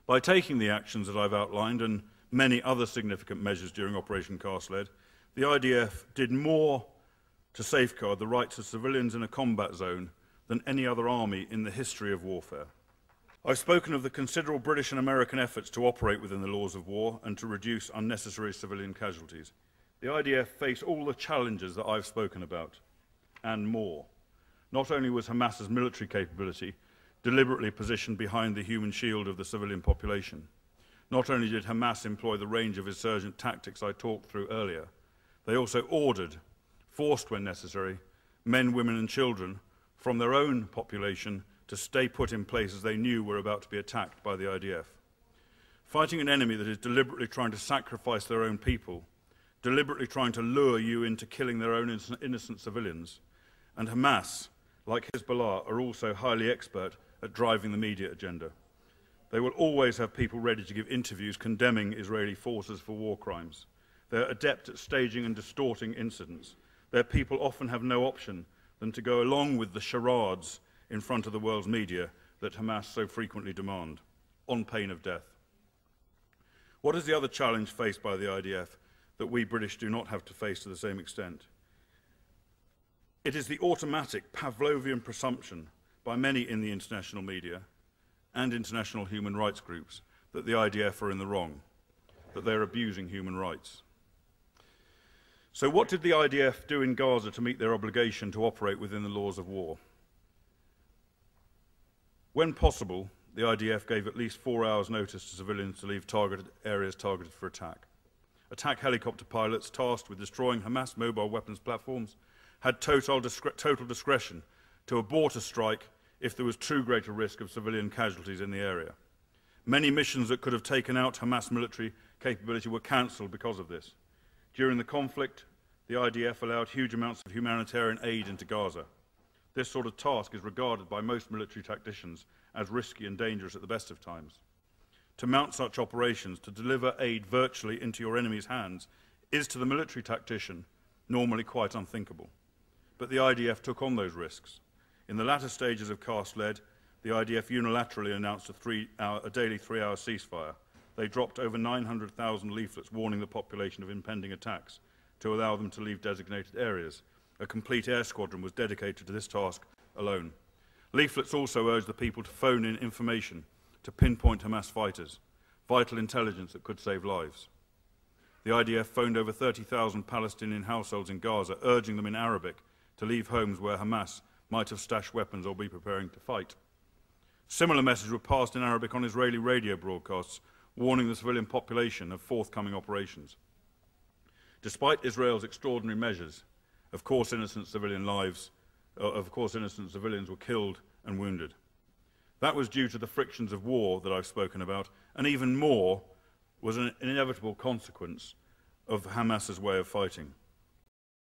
By taking the actions that I've outlined and many other significant measures during Operation Cast Lead, the IDF did more to safeguard the rights of civilians in a combat zone than any other army in the history of warfare. I've spoken of the considerable British and American efforts to operate within the laws of war and to reduce unnecessary civilian casualties. The IDF faced all the challenges that I've spoken about, and more. Not only was Hamas's military capability deliberately positioned behind the human shield of the civilian population, not only did Hamas employ the range of insurgent tactics I talked through earlier, they also ordered, forced when necessary, men, women and children from their own population to stay put in places they knew were about to be attacked by the IDF. Fighting an enemy that is deliberately trying to sacrifice their own people, deliberately trying to lure you into killing their own innocent civilians, and Hamas, like Hezbollah, are also highly expert at driving the media agenda. They will always have people ready to give interviews condemning Israeli forces for war crimes. They're adept at staging and distorting incidents. Their people often have no option than to go along with the charades in front of the world's media that Hamas so frequently demand, on pain of death. What is the other challenge faced by the IDF that we British do not have to face to the same extent? It is the automatic Pavlovian presumption by many in the international media and international human rights groups that the IDF are in the wrong, that they're abusing human rights. So what did the IDF do in Gaza to meet their obligation to operate within the laws of war? When possible, the IDF gave at least 4 hours' notice to civilians to leave targeted areas targeted for attack. Attack helicopter pilots tasked with destroying Hamas mobile weapons platforms had total discretion to abort a strike if there was too great a risk of civilian casualties in the area. Many missions that could have taken out Hamas military capability were cancelled because of this. During the conflict, the IDF allowed huge amounts of humanitarian aid into Gaza. This sort of task is regarded by most military tacticians as risky and dangerous at the best of times. To mount such operations, to deliver aid virtually into your enemy's hands, is to the military tactician normally quite unthinkable. But the IDF took on those risks. In the latter stages of Cast Lead, the IDF unilaterally announced a daily 3-hour ceasefire. They dropped over 900,000 leaflets warning the population of impending attacks to allow them to leave designated areas. A complete air squadron was dedicated to this task alone. Leaflets also urged the people to phone in information to pinpoint Hamas fighters, vital intelligence that could save lives. The IDF phoned over 30,000 Palestinian households in Gaza, urging them in Arabic to leave homes where Hamas might have stashed weapons or be preparing to fight. Similar messages were passed in Arabic on Israeli radio broadcasts, warning the civilian population of forthcoming operations. Despite Israel's extraordinary measures, of course innocent civilians were killed and wounded. That was due to the frictions of war that I've spoken about, and even more was an inevitable consequence of Hamas's way of fighting.